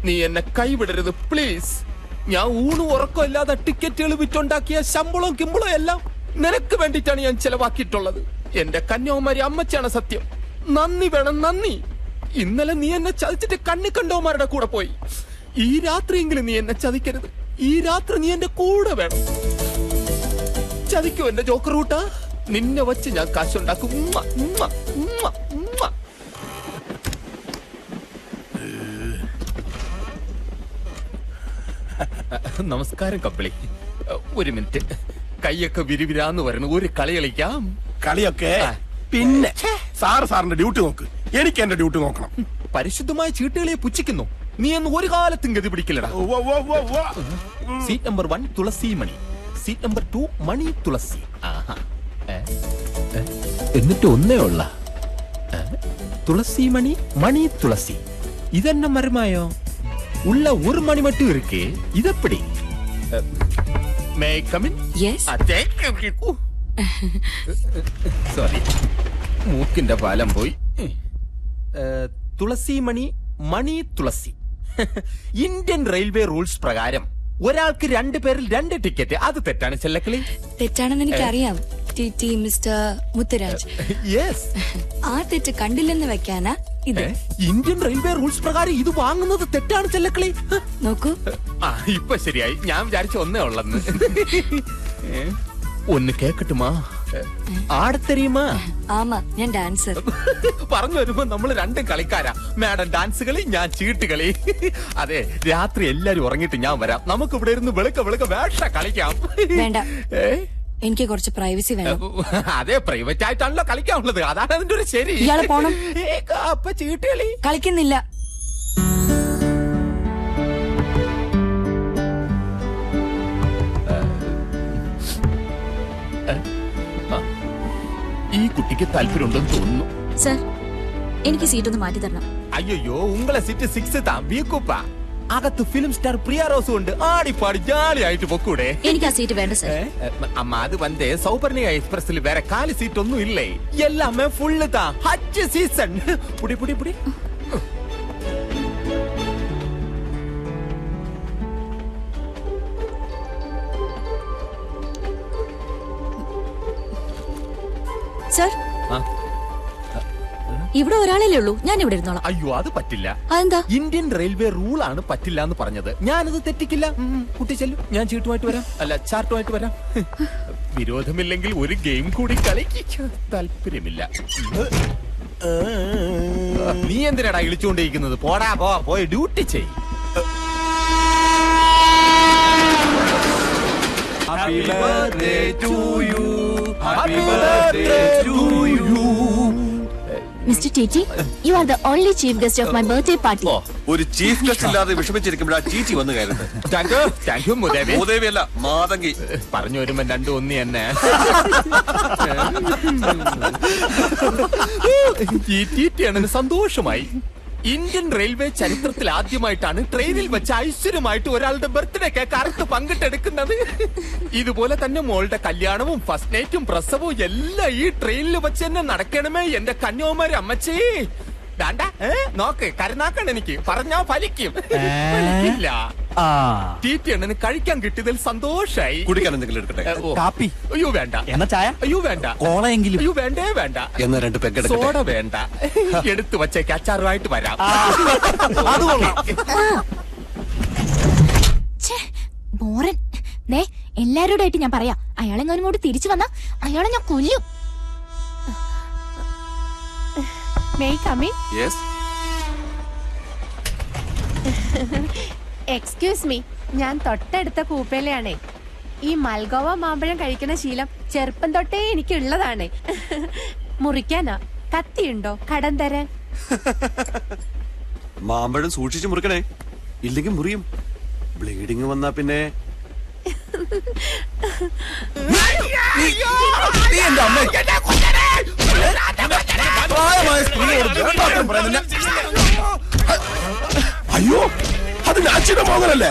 നീ എന്നെ കൈവിടരുത് പ്ലീസ്. ഞാൻ ഊണും ഉറക്കം ഇല്ലാതെ ടിക്കറ്റുകൾ വിറ്റുണ്ടാക്കിയ ശമ്പളവും കിമ്പളവും എല്ലാം നിനക്ക് വേണ്ടിയിട്ടാണ് ഞാൻ ചെലവാക്കിയിട്ടുള്ളത്. എന്റെ കന്യാകുമാരി അമ്മച്ചാണ് സത്യം. നന്ദി വേണം, നന്ദി. ഇന്നലെ നീ എന്നെ ചതിച്ചിട്ട് കണ്ണി കണ്ടവന്മാരുടെ കൂടെ പോയി. ഈ രാത്രിയെങ്കിലും നീ എന്നെ ചതിക്കരുത്. ഈ രാത്രി നീ എന്റെ കൂടെ വേണം. ചതിക്കോ എന്റെ ജോക്കർ റൂട്ടാ? നിന്നെ വച്ച് ഞാൻ കാശുണ്ടാക്കും. നമസ്കാരം കപ്പിളി. ഒരു മിനിറ്റ്, കൈയൊക്കെ വിരിവിരാന്ന് വരണം. ഒരു കളി കളിക്കാം. കളിയൊക്കെ പിന്നെ സാറിന്റെ ഡ്യൂട്ടി നോക്ക്. എനിക്ക് എന്റെ ഡ്യൂട്ടി നോക്കണം. പരിശുദ്ധമായ ചീട്ടുകളെ പുച്ഛിക്കുന്നു. നീ എന്ന് ഒരു കാലത്തും ഗതി പിടിക്കില്ലടാ. സീറ്റ് നമ്പർ 1 തുളസി മണി, സീറ്റ് നമ്പർ 2 മണി തുളസി. എന്നിട്ട് ഒന്നേ ഉള്ള തുളസി മണി, മണി തുളസി. ഇതെന്നെ മരമായോ? ഉള്ള ഒരു മണി മട്ടും ഇരിക്കേ. ഇതെപ്പടി? സോറി, മൂക്കിന്റെ പാലം പോയി. തുളസി മണി, മണി തുളസി. ഇന്ത്യൻ റെയിൽവേ റൂൾസ് പ്രകാരം ഒരാൾക്ക് 2 പേരിൽ 2 ടിക്കറ്റ്. അത് തെറ്റാണ് ചെല്ലക്കളി? തെറ്റാണെന്ന് എനിക്കറിയാം ടി മിസ്റ്റർ മുത്തുരാജ്. യെസ്. ആ തെറ്റ് കണ്ടില്ലെന്ന് വെക്കാനാ ഇത്. ഇന്ത്യൻ റെയിൽവേ റൂൾസ് പ്രകാരം ഇത് വാങ്ങുന്നത് തെറ്റാണ് ചെല്ലക്കളി. നോക്കൂ, ഇപ്പൊ ശരിയായി. ഞാൻ വിചാരിച്ച ഒന്നേ ഉള്ളെന്ന്. ഒന്ന് കേക്കട്ടുമാ? ആടത്തരിയുമാ? ആമാ, ഞാൻ ഡാൻസർ. പറഞ്ഞു വരുമ്പോ നമ്മള് 2 കളിക്കാരാ. മാഡം ഡാൻസ് കളി, ഞാൻ ചീട്ട് കളി. അതെ, രാത്രി എല്ലാരും ഉറങ്ങിട്ട് ഞാൻ വരാം. നമുക്ക് ഇവിടെ ഇരുന്ന് വെളുക്ക വേഷ കളിക്കാം. വേണ്ട, എനിക്ക് കുറച്ച് പ്രൈവസി വേണം. അതെ, പ്രൈവറ്റ് ആയിട്ടാണല്ലോ കളിക്കാനുള്ളത്. അതാണ് അതിന്റെ ഒരു ശരി. ഇയാള് പോണം. അപ്പൊ ചീട്ട് കളി കളിക്കുന്നില്ല. ഈ കുട്ടിക്ക് താല്പര്യമുണ്ടെന്ന് തോന്നുന്നു. സർ, എനിക്ക് സീറ്റ് ഒന്ന് മാറ്റി തരണം. അയ്യോ, ഉങ്ങളെ സീറ്റ് 6 താ. വീക്കുപ്പ അകത്ത് ഫിലിം സ്റ്റാർ പ്രിയ റോസും ഉണ്ട്. ആടിപ്പാടി ജാലിയായിട്ട് പൊക്കൂടെ? എനിക്ക് ആ സീറ്റ് വേണ്ട സർ. അമ്മ, അത് വന്നേ സൗപർണിക എക്സ്പ്രസിൽ വേറെ 4 സീറ്റ് ഒന്നും ഇല്ലേ? എല്ലാമേ ഫുള്ള് താ. ഹജ്ജ് സീസൺ. പുടി പുടി പുടി. സർ, ഇവിടെ ഒരാളല്ലേ ഉള്ളൂ. ഞാൻ ഇവിടെ ഇരുന്നോളാം. അയ്യോ, അത് പറ്റില്ല. അതെന്താ? ഇന്ത്യൻ റെയിൽവേ റൂൾ ആണ് പറ്റില്ല എന്ന് പറഞ്ഞത്. ഞാനത് തെറ്റിക്കില്ല. കുട്ടി ചെല്ലു, ഞാൻ ചീട്ടുമായിട്ട് വരാം. അല്ല, ചാർട്ടുമായിട്ട് വരാം. വിരോധമില്ലെങ്കിൽ ഒരു ഗെയിം കൂടി കളിക്ക്. താല്പര്യമില്ല. നീ എന്തിനാടാ ഇളിച്ചുകൊണ്ടിരിക്കുന്നത്? പോടാ, പോയി ഡ്യൂട്ടി ചെയ്. Happy birthday to you. Happy birthday to you. Mr. Titi, you are the only chief guest of my birthday party. ഒരു ചീഫ് ഗസ്റ്റ് ഇല്ലാതെ വിഷമിച്ചിരിക്കുമ്പോഴാ ചീച്ചി വന്നു കയറുന്നത്. താങ്ക് യു മുദേവി. മുദേവിയല്ല, മാതങ്കി. പറഞ്ഞു വരുമ്പോ 2 ഒന്ന് തന്നെ. സന്തോഷമായി. ഇന്ത്യൻ റെയിൽവേ ചരിത്രത്തിൽ ആദ്യമായിട്ടാണ് ട്രെയിനിൽ വെച്ച് ഐശ്വര്യമായിട്ട് ഒരാളുടെ ബർത്ത്ഡേ കേക്ക് അറുത്ത് പങ്കിട്ടെടുക്കുന്നത്. ഇതുപോലെ തന്നെ മോളുടെ കല്യാണവും ഫസ്റ്റ് നൈറ്റും പ്രസവവും എല്ലാം ഈ ട്രെയിനിൽ വെച്ച് തന്നെ നടക്കണമേ എന്റെ കന്യാകുമാരി അമ്മച്ചി. നോക്ക്, കരുനാക്കാണ് എനിക്ക്. പറഞ്ഞാ ഫലിക്കും. ഇല്ല, ടീറ്റി എണ്ണന് കഴിക്കാൻ കിട്ടിയതിൽ സന്തോഷായി. കുടിക്കാൻ എന്തെങ്കിലും എടുക്കട്ടെ? കാപ്പി? അയ്യോ വേണ്ട. എന്നാ ചായ? അയ്യോ വേണ്ട. കോളയെങ്കിലും? അയ്യോ വേണ്ടേ വേണ്ട. എന്നാ 2 പെഗ് സോഡ വേണ്ട. എടുത്തു വച്ചേക്ക്, അച്ചാറുമായിട്ട് വരാം. ബോറൻ. എല്ലാരോടായിട്ട് ഞാൻ പറയാം, അയാളെങ്ങാനും ഇങ്ങോട്ട് തിരിച്ചു വന്നാ അയാളെ ഞാൻ കൊല്ലും. എക്സ്ക്യൂസ് മീ, ഞാൻ തൊട്ടടുത്ത കൂപ്പയിലാണേ. ഈ മൽഗോവ മാമ്പഴം കഴിക്കുന്ന ശീലം ചെറുപ്പം തൊട്ടേ എനിക്കുള്ളതാണ്. മുറിക്കാനാ കത്തിയുണ്ടോ? കടം തരാൻ. മാമ്പഴം സൂക്ഷിച്ചു മുറിക്കണേ, ഇല്ലെങ്കിൽ മുറിയും. ബ്ലീഡിങ് വന്നാ പിന്നെ അയ്യോ, അത് നാച്ചിയുടെ മോഹനല്ലേ?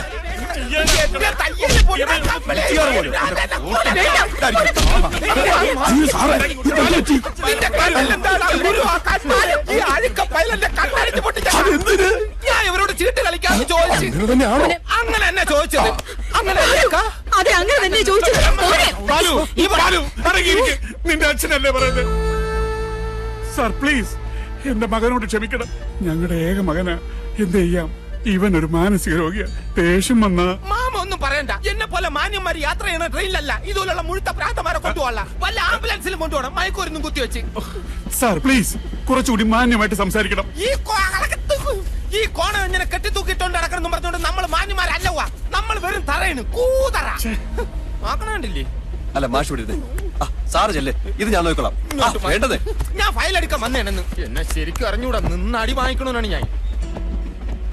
അങ്ങനെ തന്നെയാണോ? അങ്ങനെ എന്നെ ചോദിച്ചത് അങ്ങനെ അല്ലേക്കാ? അതെ അങ്ങനെ തന്നെ ചോദിച്ചത്. ബാലു, ബാലു, ഇറങ്ങിയിരിക്ക്. നിന്റെ അച്ഛനല്ലേ പറയുന്നത്? സാർ പ്ലീസ് എന്റെ മകനോട് ക്ഷമിക്കണം. ഞങ്ങളുടെ ഏക മകനാ. എന്ത് ചെയ്യാം, ഇവൻ ഒരു മാനസിക രോഗിയാ. ദേഷ്യം വന്ന മാമ ഒന്നും പറയണ്ട. എന്നെ പോലെ മാന്യന്മാർ യാത്ര ചെയ്യുന്ന ട്രെയിനിലല്ല ഇതുപോലുള്ള മുഴുത്ത പ്രാന്തമാരെ കൊണ്ടുപോകല. വല്ല ആംബുലൻസിലും കൊണ്ടുപോകണം. മയക്കൂരൊന്നും കുത്തിവെച്ച്. സാർ പ്ലീസ് കുറച്ചുകൂടി മാന്യമായിട്ട് സംസാരിക്കണം. ഈ കോണം ഇങ്ങനെ കെട്ടിത്തൂക്കിട്ടോണ്ട് നടക്കണം പറഞ്ഞോണ്ട് നമ്മൾ മാന്യന്മാരല്ലവാ. നമ്മൾ വെറും തറയാണ് കൂതറ. നോക്കണണ്ടില്ലേ? അല്ല മാഷ് വിടരുത്. സാറ് ചെല്ലേ, ഇത് ഞാൻ നോക്കണം. വേണ്ടത് ഞാൻ ഫയൽ എടുക്കാൻ വന്നേണെന്ന് എന്നെ ശരിക്കും അറിഞ്ഞൂടാ. നിന്ന് അടി വാങ്ങിക്കണമെന്നാണ് ഞാൻ.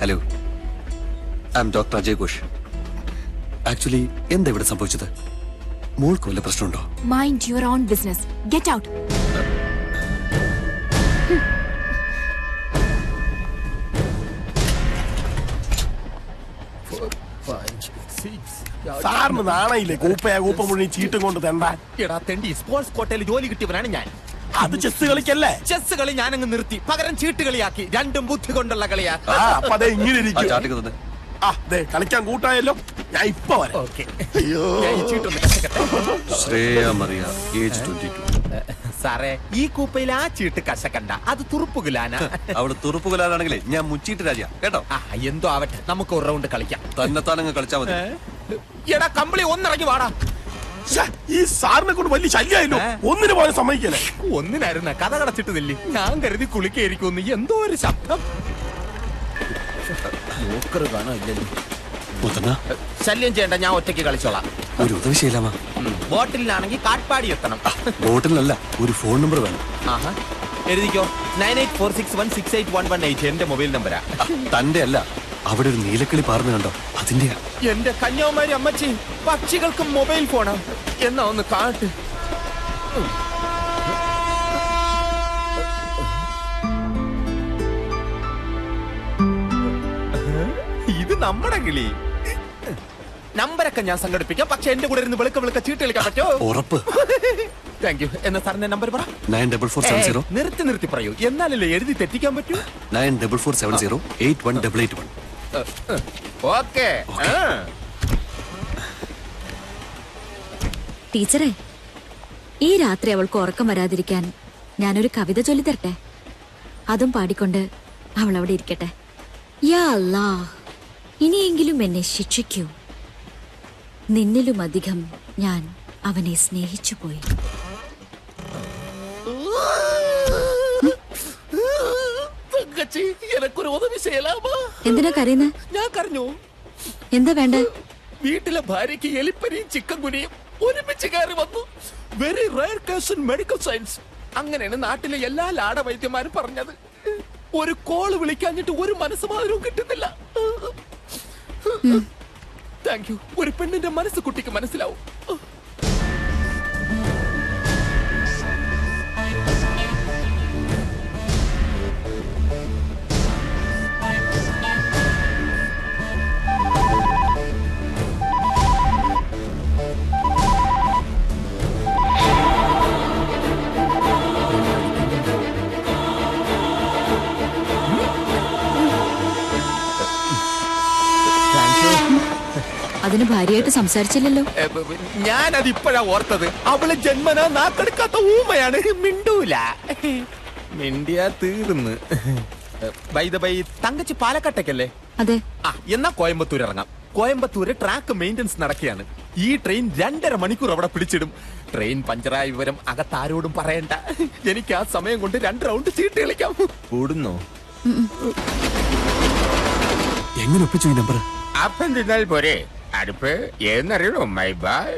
Hello, I M doctor Ajay Ghosh. Actually എന്താ ഇവിടെ സംഭവിച്ചത്? മോൾക്ക് വല്ല പ്രശ്നമുണ്ടോ? Mind your own business. Get out. സാറിന് നാണയില്ലേ? കൂപ്പ മുഴുവൻ ചീട്ടും കൊണ്ട് തെണ്ടാൻ. എടാ തെണ്ടി, സ്പോർട്സ് കോട്ടയിൽ ജോലി കിട്ടിയവനാണ് ഞാൻ. അത് ചെസ് കളിക്കല്ലേ? ചെസ് കളി ഞാനങ്ങ് നിർത്തി. പകരം ചീട്ട് കളിയാക്കി. രണ്ടും ബുദ്ധി കൊണ്ടുള്ള കളിയാ. അപ്പൊ അതെ ഇങ്ങനെ ആ ഇരിക്കും. ചാട്ടിക്ക് തന്നെ. കളിക്കാൻ കൂട്ടായല്ലോ. ഞാൻ ഇപ്പൊ വരാം. ഓക്കെ, അയ്യോ, ഞാൻ ഈ ചീട്ടൊന്ന് കശക്കട്ടെ. ശ്രേയ മറിയ, ഏജ് 22. സാറേ, ഈ കൂപ്പയിൽ ആ ചീട്ട് കശക്കണ്ട. അത് തുറുപ്പുകുലാന. അവിടെ തുറുപ്പുകലാണെങ്കിലേ ഞാൻ മുച്ചീട്ട് രാജ കേട്ടോ. എന്തോ ആവട്ടെ, നമുക്ക് ഒരു റൗണ്ട് കളിക്കാം. തന്നെത്താനങ്ങ് കളിച്ചാ മതി. എടാ കമ്പിളി, ഒന്നിറങ്ങി വാടാ. ശ്ശെ, ഈ സാറിനെ കൊണ്ട് വലിയ ശല്യായല്ലോ. ഒന്നിനു പോലും സമ്മതിക്കല്ലേ? ഒന്നിനായിരുന്ന കഥ കടച്ചിട്ടതില്ലേ? ഞാൻ കരുതി കുളിക്കായിരിക്കും. എന്തോ ഒരു ശബ്ദം. മുത്തണ്ണ, ശല്യം ചെയ്യണ്ട, ഞാൻ ഒറ്റയ്ക്ക് കളിച്ചോളാം. ഒരു ഉദവി ചെയ്യലാമാ. ബോട്ടിലാണെങ്കിൽ കാട്ട്പാടി എത്തണം. ബോട്ടിലല്ല, ഒരു ഫോൺ നമ്പർ വേണം. ആഹാ, എഴുതിക്കോ. 9846168118 എന്റെ മൊബൈൽ നമ്പരാ. തന്റെ അല്ല, അവിടെ ഒരു നീലക്കിളി പാർന്ന് കണ്ടോ? അതിന്റെയാ. എന്റെ കന്യാകുമാരി അമ്മച്ചി, പക്ഷികൾക്ക് മൊബൈൽ ഫോണാ. എന്നാ ഒന്ന് കാട്ട്. ഇത് നമ്മുടെ കിളി. നമ്പരൊക്കെ ഞാൻ സംഘടിപ്പിക്കാം. പക്ഷെ എന്റെ കൂടെ ഇരുന്ന് വെളുക്ക ചീട്ട് കളിക്കാൻ പറ്റുമോ? ഉറപ്പ്. Thank you. എന്നാ സാറിന്റെ നമ്പർ പറ. 9447 നിർത്തി പറയൂ. എന്നാലല്ലേ എഴുതി തെറ്റിക്കാൻ പറ്റൂ. 9447081881. ഓക്കെ. ടീച്ചറെ, ഈ രാത്രി അവൾക്ക് ഉറക്കം വരാതിരിക്കാൻ ഞാനൊരു കവിത ചൊല്ലിത്തരട്ടെ? അതും പാടിക്കൊണ്ട് അവൾ അവിടെ ഇരിക്കട്ടെ. യാ അല്ലാ, ഇനിയെങ്കിലും എന്നെ ശിക്ഷിക്കൂ. നിന്നിലുമധികം ഞാൻ അവനെ സ്നേഹിച്ചു പോയി. എന്തിനാ കരയുന്നത്? ഞാൻ കരഞ്ഞു. എന്താ വേണ്ട? വീട്ടിലെ ഭാര്യയ്ക്ക് എലിപ്പനിയും ചിക്കൻ കുനിയും ഒരുമിച്ച് കയറി വന്നു. Very rare case in medical science. അങ്ങനെയാണ് നാട്ടിലെ എല്ലാ ലാട വൈദ്യന്മാരും പറഞ്ഞത്. ഒരു കോള് വിളിക്കാഞ്ഞിട്ട് ഒരു മനസ്സമാധാനവും കിട്ടുന്നില്ല. Thank you. ഒരു പെണ്ണിന്റെ മനസ്സ് കുട്ടിക്ക് മനസ്സിലാവും. അതിന് ഭാര്യയായിട്ട് സംസാരിച്ചില്ലല്ലോ. ഞാനത് ഇപ്പോഴാ ഓർത്തത്. അവള് ജന്മനാ നാക്കെടുക്കാത്ത ഊമയാണ്. മിണ്ടൂല. മിണ്ടിയാ തീർന്ന്. തങ്കച്ചി പാലക്കാട്ടേക്കല്ലേ? അതെ. എന്നാ കോയമ്പത്തൂർ ഇറങ്ങാം. കോയമ്പത്തൂര് ട്രാക്ക് മെയിന്റനൻസ് നടക്കുകയാണ്. ഈ ട്രെയിൻ 2.5 മണിക്കൂർ അവിടെ പിടിച്ചിടും. ട്രെയിൻ പഞ്ചറായ വിവരം അകത്താരോടും പറയണ്ട. എനിക്ക് ആ സമയം കൊണ്ട് 2 റൗണ്ട് ചീട്ട് കളിക്കാം. കൂടുന്നോ? എങ്ങനെ ഒപ്പിച്ചു ഈ നമ്പർ? അപ്പം തിന്നാൽ പോരെ. അടുപ്പ് ഏന്നറിയണോ? My by.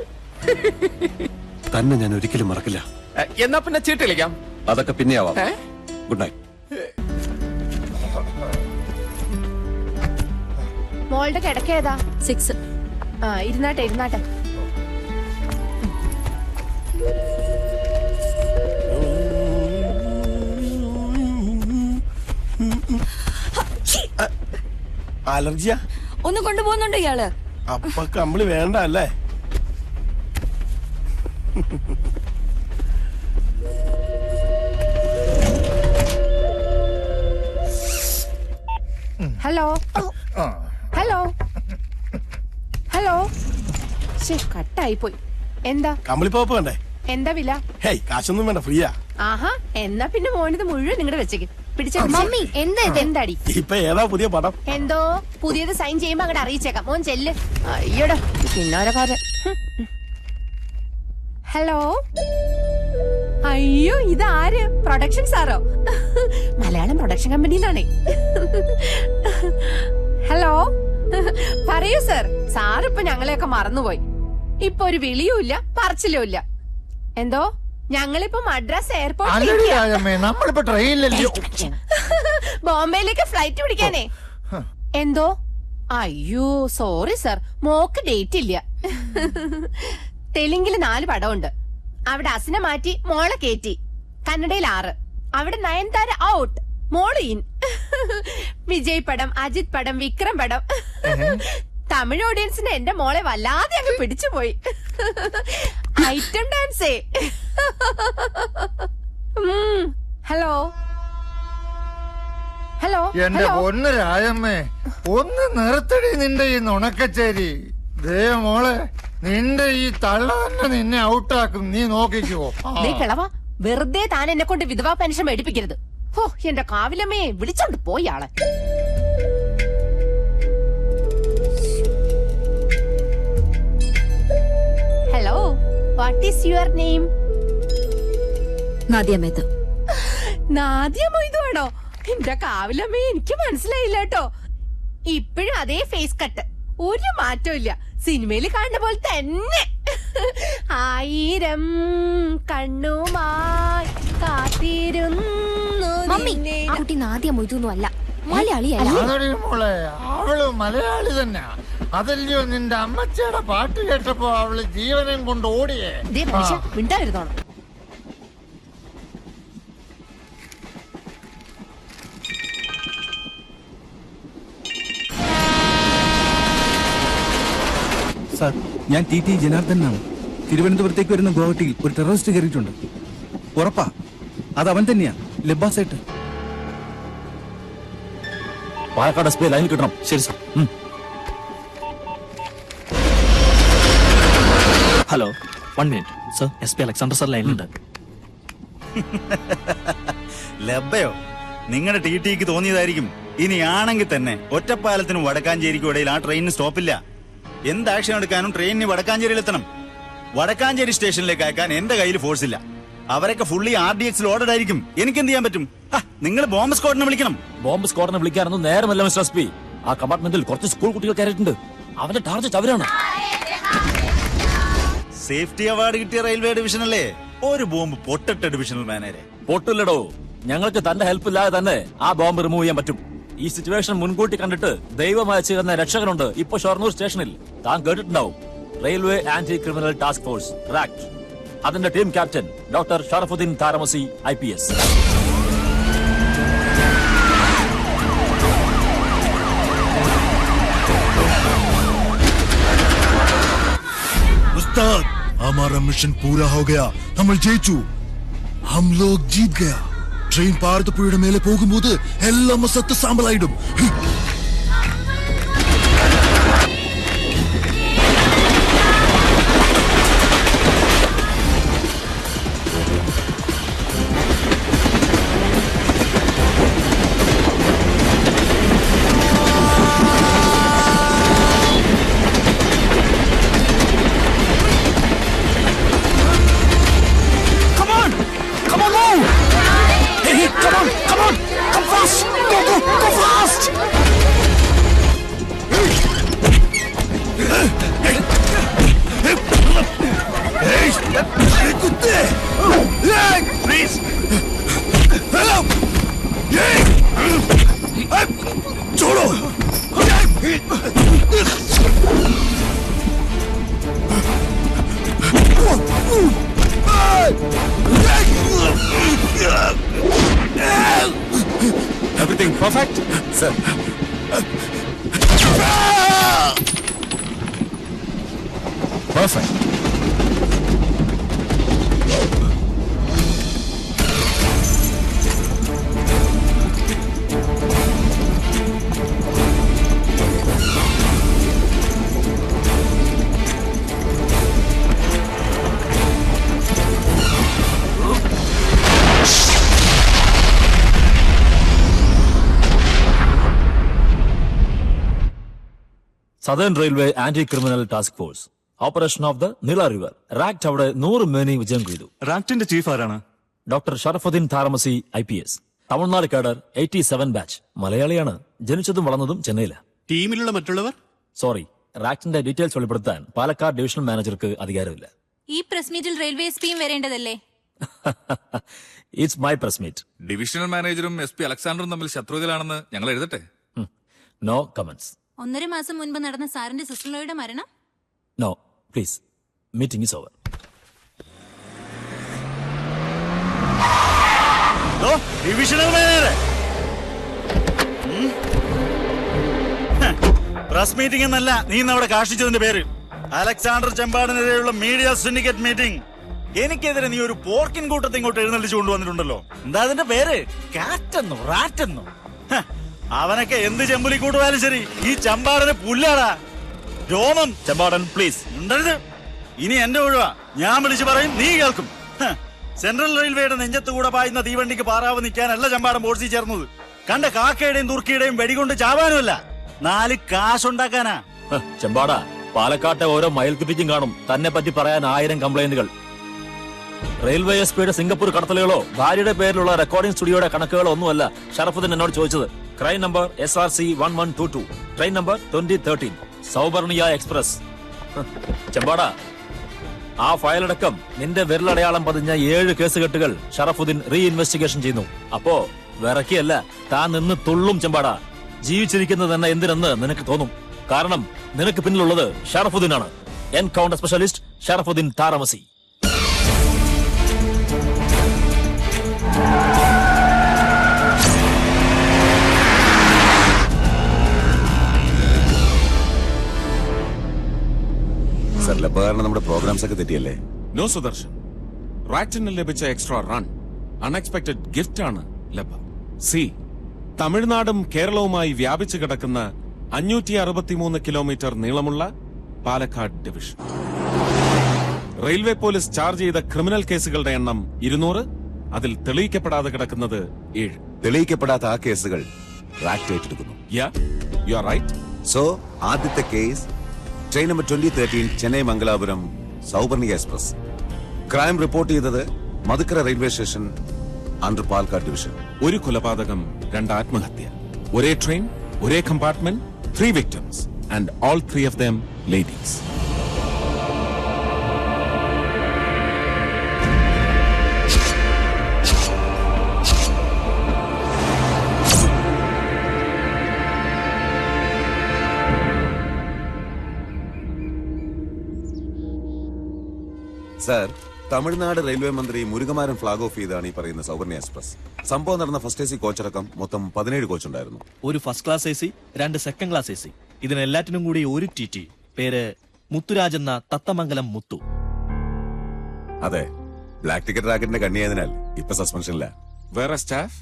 തന്നെ ഞാൻ ഒരിക്കലും മറക്കില്ല. എന്നാ പിന്നെ ചീട്ട് കളിക്കാം. അതൊക്കെ പിന്നെ ആവാം. Good night. മോളുടെ കിടക്കേതാ? 6. ഇരുന്നാട്ടെ. അലർജിയാ? ഒന്ന് കൊണ്ടുപോകുന്നുണ്ടോ ഇയാള്? അപ്പൊ കമ്പിളി വേണ്ട അല്ലേ? ഹലോ. ഹലോ ഹലോ കട്ടായി പോയി. എന്താ കമ്പിളിപ്പോപ്പ് വേണ്ടേ? എന്താ വില? ഹേയ്, കാശൊന്നും വേണ്ട, ഫ്രീയാ. ആഹാ, എന്നാ പിന്നെ മോനിത് മുഴുവൻ നിങ്ങളുടെ വെച്ചേക്ക്. പിടിച്ചോ മമ്മി എന്താ ഇത്? എന്താടി? ഇപ്പൊ ഏതാ പുതിയ പടം? എന്തോ പുതിയത് സൈൻ ചെയ്യുമ്പോ അങ്ങോട്ട് അറിയിച്ചേക്കാം. മോൻ ചെല്ല്. അയ്യോടാ പിന്നോരക്കാരൻ. ഹലോ, അയ്യോ ഇതാര്? പ്രൊഡക്ഷൻ സാറോ? മലയാളം പ്രൊഡക്ഷൻ കമ്പനിന്നാണേ. ഹലോ, പറയൂ സർ. സാറിപ്പൊ ഞങ്ങളെയൊക്കെ മറന്നുപോയി. ഇപ്പൊ ഒരു വിളിയുമില്ല, പറച്ചിലും ഇല്ല. എന്തോ ഞങ്ങളിപ്പോ മദ്രാസ് നമ്മളിപ്പോ ട്രെയിനിലല്ലോ, ബോംബെയിലേക്ക് ഫ്ലൈറ്റ് പിടിക്കാനേ. എന്തോ? അയ്യോ സോറി സർ, മോക്ക് ഡേറ്റ് ഇല്ല. തെലുങ്കില് 4 പടമുണ്ട്. അവിടെ അസിന മാറ്റി മോളെ കേറ്റി. കന്നഡയിൽ 6. അവിടെ നയൻതാര ഔട്ട്, മോള് ഇൻ. വിജയ് പടം, അജിത് പടം, വിക്രം പടം. തമിഴ് ഓഡിയൻസിന് എന്റെ മോളെ വല്ലാതെ അങ്ങ് പിടിച്ചുപോയി. ഐറ്റം ഡാൻസേ. Hello hello. എന്റെ പൊന്ന് രാജമ്മേ, ഒന്ന് നിർത്തടി നിന്റെ ഈ നുണക്കച്ചേരി. ദേ മോളെ, നിന്റെ ഈ തള്ള തന്നെ നിന്നെ ഔട്ടാക്കും, നീ നോക്കിക്കോ. കിളവ, വെറുതെ താൻ എന്നെ കൊണ്ട് വിധവാ പെൻഷൻ മേടിപ്പിക്കരുത്. ഓ എന്റെ കാവിലമ്മയെ വിളിച്ചോണ്ട് പോയി ആളെ. Hello, what is your name? Nadia Mehta. Nadia Moidu ആണോ? എന്റെ കാവിലമ്മയെ എനിക്ക് മനസ്സിലായില്ല കേട്ടോ. ഇപ്പോഴും അതേ ഫേസ് കട്ട്, ഒരു മാറ്റവും ഇല്ല. സിനിമയിൽ കാണുന്ന പോലെ തന്നെ. 1000 കണ്ണുമായി കാത്തിരുന്നു. മമ്മി, ആ കുട്ടി നാദിയ മൊയ്തൊന്നും അല്ല, മലയാളിയല്ല. മോളെ, അവള് മലയാളി തന്നെ. അതല്ലയോ നിന്റെ അമ്മച്ചയുടെ പാട്ട് കേട്ടപ്പോ അവള് ജീവനം കൊണ്ട് ഓടിയേ. മിണ്ടായിരുന്നോണം. സാർ, ഞാൻ ടി ജനാർദ്ദനാണ്. തിരുവനന്തപുരത്തേക്ക് വരുന്ന ഗോവട്ടിയിൽ ഒരു ടെററിസ്റ്റ് കയറിയിട്ടുണ്ട്. ഉറപ്പാ, അത് അവൻ തന്നെയാ, ലബ്ബാസേട്ട്. പാലക്കാട് എസ് പി ലൈനിൽ കിട്ടണം. ശരി sir. Hello, 1 minute sir. S P Alexander sir ലൈനിലുണ്ട്. ലബ്ബയോ? നിങ്ങളുടെ ടിക്ക് തോന്നിയതായിരിക്കും. ഇനി ആണെങ്കിൽ തന്നെ ഒറ്റപ്പാലത്തിനും വടക്കാഞ്ചേരിക്കും ഇടയിൽ ആ ട്രെയിനിന് സ്റ്റോപ്പില്ല. എന്ത് ആക്ഷൻ എടുക്കാനും ട്രെയിനിന് വടക്കാഞ്ചേരിയിലെത്തണം. വടക്കാഞ്ചേരി സ്റ്റേഷനിലേക്ക് അയക്കാൻ എന്റെ കയ്യിൽ ഫോഴ്സ് ഇല്ല. അവരൊക്കെ ഫുള്ളി RDX ലോഡഡ് ആയിരിക്കും. എനിക്ക് എന്ത് ചെയ്യാൻ പറ്റും? നിങ്ങൾ ബോംബ് സ്ക്വാഡിനെ വിളിക്കണം. ബോംബ് സ്ക്വാഡിനെ വിളിക്കാനൊന്നും നേരമല്ല മിസ്റ്റർ എസ് പി. ആ കമ്പാർട്ട്മെന്റിൽ കുറച്ച് സ്കൂൾ കുട്ടികൾ കയറിയിട്ടുണ്ട്. അവന്റെ ടാർഗറ്റ് അവരാണ്. സേഫ്റ്റി അവാർഡ് കിട്ടിയ റെയിൽവേ ഡിവിഷൻ അല്ലേ? ഒരു ബോംബ് പൊട്ടട്ട ഡിവിഷണൽ മാനേജരെ. പൊട്ടില്ലടോ, ഞങ്ങൾക്ക് തന്റെ ഹെൽപ്പ് ഇല്ലാതെ തന്നെ ആ ബോംബ് റിമൂവ് ചെയ്യാൻ പറ്റും. ഈ സിറ്റുവേഷൻ മുൻകൂട്ടി കണ്ടിട്ട് ദൈവം അയച്ചു തന്ന രക്ഷകനുണ്ട് ഇപ്പൊ ഷൊർണൂർ സ്റ്റേഷനിൽ. താൻ കേട്ടിട്ടുണ്ടാവും, railway anti criminal task force, RACT. അതിന്റെ team captain doctor Sharafuddin Tharamasi IPS. उस्ताद, हमारा मिशन पूरा हो गया. നമ്മൾ ജയിച്ചു. हम लोग जीत गया. ട്രെയിൻ ഭാരതപ്പുഴയുടെ മേലെ പോകുമ്പോൾ എല്ലാം സത്ത് സാമ്പലായിടും. Everything perfect, sir. Perfect. Southern railway anti criminal task force operation of the Neela river RACT അവിടെ 100 മേനി വിജയം ചെയ്തു. റാക്ടിന്റെ ചീഫ് ആരാണ്? Doctor Sharafuddin Tharamasi IPS, Tamil Nadu cadre 87 batch. മലയാളിയാണ്. ജനിച്ചതും വളർന്നതും ചെന്നൈയിലാണ്. ടീമിലുള്ള മറ്റുള്ളവർ? സോറി, റാക്ടിന്റെ ഡീറ്റെയിൽസ് വെളിപ്പെടുത്താൻ പാലക്കാട് ഡിവിഷണൽ മാനേജർക്ക് അധികാരമില്ല. ഈ പ്രസ് മീറ്റിൽ റെയിൽവേ എസ്പിയും വരേണ്ടതല്ലേ? It's my press meet. Divisional മാനേജറും SP അലക്സാണ്ടറും തമ്മിൽ ശത്രുതയിലാണെന്ന് ഞങ്ങൾ എഴുതട്ടെ? No comments. 1.5 മാസം മുൻപ് നടന്ന സാറിന്റെ സിസ്റ്ററിന്റെ മരണം? No please, meeting is over. Divisional manager press meeting എന്നല്ല നീ ഇന്ന് അവിടെ കാഷ്ടിച്ചതിന്റെ പേര്. അലക്സാണ്ടർ ചെമ്പാടിനെതിരെയുള്ള മീഡിയ സിൻഡിക്കേറ്റ് മീറ്റിംഗ്. എനിക്കെതിരെ നീ ഒരു പോർക്കിൻ കൂട്ടത്തെ ഇങ്ങോട്ട് എഴുന്നള്ളിച്ചു കൊണ്ടുവന്നിട്ടുണ്ടല്ലോ. എന്താ അതിന്റെ പേര്? കാറ്റെന്നോ റാറ്റെന്നോ? അവനൊക്കെ എന്ത് ചെമ്പുലി കൂട്ടുപോയാലും ശരി, ഈ ചമ്പാടന് പുല്ലാടാ. രോമം. ചെമ്പാടൻ പ്ലീസ് ഉണ്ടരുത്. ഇനി എന്റെ ഒഴിവാ. ഞാൻ വിളിച്ചു പറയും, നീ കേൾക്കും. സെൻട്രൽ റെയിൽവേയുടെ നെഞ്ചത്തുകൂടെ പായുന്ന തീവണ്ടിക്ക് പാറാവ് നിൽക്കാനല്ല ചമ്പാടൻ ബോർഡ്സിൽ ചേർന്നത്. കണ്ട കാക്കയുടെയും തുർക്കിയുടെയും വെടികൊണ്ട് ചാവാനുമല്ല, 4 കാശുണ്ടാക്കാനാ. ചെമ്പാട, പാലക്കാട്ടെ ഓരോ മയിൽക്കുറ്റിക്കും കാണും തന്നെ പറ്റി പറയാൻ 1000 കംപ്ലൈന്റുകൾ. റെയിൽവേ എസ്പിയുടെ സിംഗപ്പൂർ കടത്തലുകളോ ഭാര്യയുടെ പേരിലുള്ള റെക്കോർഡിംഗ് സ്റ്റുഡിയോയുടെ കണക്കുകളോ ഒന്നുമല്ല ഷറഫുദ്ദീൻ എന്നോട് ചോദിച്ചത്. Crime number SRC 1122, train number 2013, Sauparnika express. ചെമ്പാട, ആ ഫയലടക്കം നിന്റെ വിരലടയാളം പതിഞ്ഞ 7 കേസുകെട്ടുകൾ ഷറഫുദ്ദീൻ റീഇൻവെസ്റ്റിഗേഷൻ ചെയ്യുന്നു. അപ്പോ വിറക്കിയല്ല, താൻ നിന്ന് തുള്ളും. ചെമ്പാട, ജീവിച്ചിരിക്കുന്നത് തന്നെ എന്തിനെന്ന് നിനക്ക് തോന്നും. കാരണം നിനക്ക് പിന്നിലുള്ളത് ഷറഫുദ്ദീൻ ആണ്. എൻകൗണ്ടർ സ്പെഷ്യലിസ്റ്റ് ഷറഫുദ്ദീൻ താരമസി. നമ്മുടെ പ്രോഗ്രാംസ് ഒക്കെ തെറ്റിയല്ലേ? നോ സുദർശൻ, റാക്ടിന് ലഭിച്ച എക്സ്ട്രാ റൺ അൺഎക്സ്പെക്ടഡ് ഗിഫ്റ്റ് ആണ് ലഭ. സി, തമിഴ്നാടും കേരളവുമായി വ്യാപിച്ചു കിടക്കുന്ന 563 കിലോമീറ്റർ നീളമുള്ള Palakkad division. Railway police charge ചെയ്ത ക്രിമിനൽ കേസുകളുടെ എണ്ണം 200. അതിൽ തെളിയിക്കപ്പെടാതെ കിടക്കുന്നത് 7. തെളിയിക്കപ്പെടാത്ത ആ കേസുകൾ റാക്ട് ഏറ്റെടുക്കുന്നു. You are right. സോ ആദ്യത്തെ case train number 2013 Chennai Mangalapuram Sauparnika express. Crime report ചെയ്തത് Madukkarai railway station under Palakkad division. ഒരു കൊലപാതകം, 2 ആത്മഹത്യ. ഒരേ ട്രെയിൻ, ഒരേ compartment, 3 victims and all 3 of them ladies. Sir, Tamil Nadu railway മന്ത്രി മുരുകമാരൻ ഫ്ളാഗ് ഓഫ് ചെയ്താണ് ഈ പറയുന്ന സൗവർണ എക്സ്പ്രസ്. സംഭവം നടന്ന ഫസ്റ്റ് AC കോച്ചടക്കം മൊത്തം 17 കോച്ചുണ്ടായിരുന്നു. ഒരു first class AC, 2 second class AC. ഇതിനെല്ലാറ്റിനും കൂടി ഒരു TT. പേര് മുത്തുരാജ് എന്ന തത്തമംഗലം മുത്തു. അതെ, ബ്ലാക്ക് ടിക്കറ്റ് റാക്കറ്റിന്റെ കണ്ണിയായതിനാൽ ഇപ്പൊ സസ്പെൻഷനില്ല. വേറെ സ്റ്റാഫ്?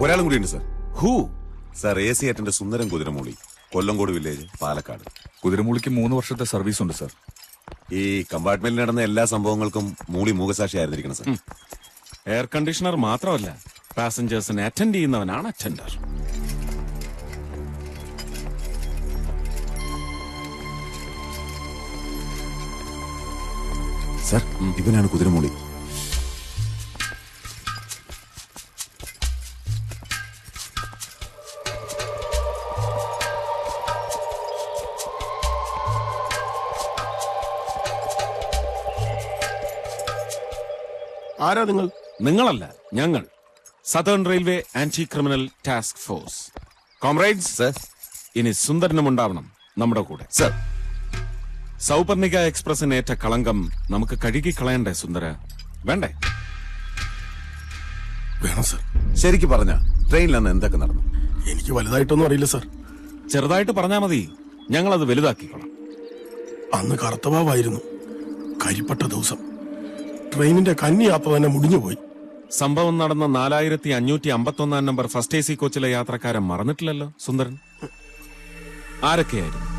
ഒരാളും കൂടിയുണ്ട് സർ. ഹൂ? സർ, AC ഏട്ടന്റെ സുന്ദരം കുതിരമൂളി, കൊല്ലങ്കോട് വില്ലേജ്, പാലക്കാട്. കുതിരമൂളിക്ക് 3 വർഷത്തെ സർവീസ് ഉണ്ട് സർ. ഈ കമ്പാർട്ട്മെന്റിൽ നടന്ന എല്ലാ സംഭവങ്ങൾക്കും മൂളി മൂകസാക്ഷി ആയിരുന്നിരിക്കണം സർ. എയർ കണ്ടീഷണർ മാത്രമല്ല, പാസഞ്ചേഴ്സിനെ അറ്റൻഡ് ചെയ്യുന്നവനാണ് അറ്റൻഡർ. സർ, ഇവനാണ് കുതിരമൂളി. ആരാ നിങ്ങൾ? നിങ്ങളല്ല, ഞങ്ങൾ southern railway anti criminal task force. Comrades, sir, ഇനി സുന്ദരനും ഉണ്ടാവണം നമ്മുടെ കൂടെ. സർ, സൗപർണിക എക്സ്പ്രസിനേറ്റ കളങ്കം നമുക്ക് കഴുകി കളയണ്ടേ സുന്ദര? വേണ്ടേ? വേണം സർ. ശരിക്കും പറഞ്ഞ ട്രെയിനിൽ അന്ന് എന്തൊക്കെ നടന്നു? എനിക്ക് വലുതായിട്ടൊന്നും അറിയില്ല സർ. ചെറുതായിട്ട് പറഞ്ഞാ മതി, ഞങ്ങളത് വലുതാക്കിക്കോളാം. അന്ന് കറുത്തവാവായിരുന്നു. കരിപ്പട്ട ദിവസം ട്രെയിനിന്റെ കന്നിയാത്ര തന്നെ മുടിഞ്ഞുപോയി. സംഭവം നടന്ന 4551 നമ്പർ ഫസ്റ്റ് AC കോച്ചിലെ യാത്രക്കാരൻ മറന്നിട്ടില്ലല്ലോ സുന്ദരൻ? ആരൊക്കെയായിരുന്നു?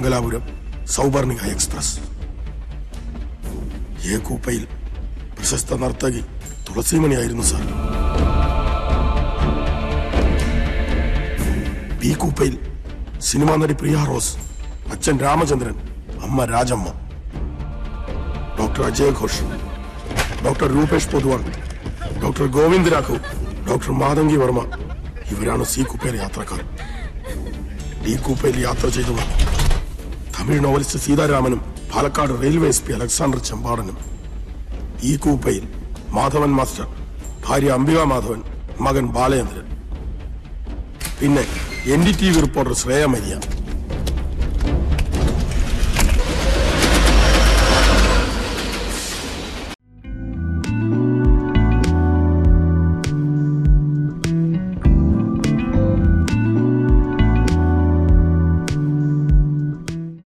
മംഗലാപുരം സൗപർണിക എക്സ്പ്രസ്. എ കൂപ്പയിൽ പ്രശസ്ത നർത്തകി തുളസിമണിയായിരുന്നു സാർ. ബി കൂപ്പയിൽ സിനിമാ നടി പ്രിയ റോസ്, അച്ഛൻ രാമചന്ദ്രൻ, അമ്മ Rajamma. Doctor Ajay Ghosh, doctor Rupesh Poduval, doctor Govind Raghav, doctor Mathangi Varma ഇവരാണ് സി കൂപ്പയിലെ യാത്രക്കാർ. ഡി കൂപ്പയിൽ യാത്ര ചെയ്തവർ തമിഴ് നോവലിസ്റ്റ് സീതാരാമനും Palakkad railway S P Alexander ചെമ്പാടനും. ഈ കൂപ്പയിൽ മാധവൻ മാസ്റ്റർ, ഭാര്യ അംബിക മാധവൻ, മകൻ ബാലചന്ദ്രൻ. പിന്നെ NDTV റിപ്പോർട്ടർ ശ്രേയ മരിയ.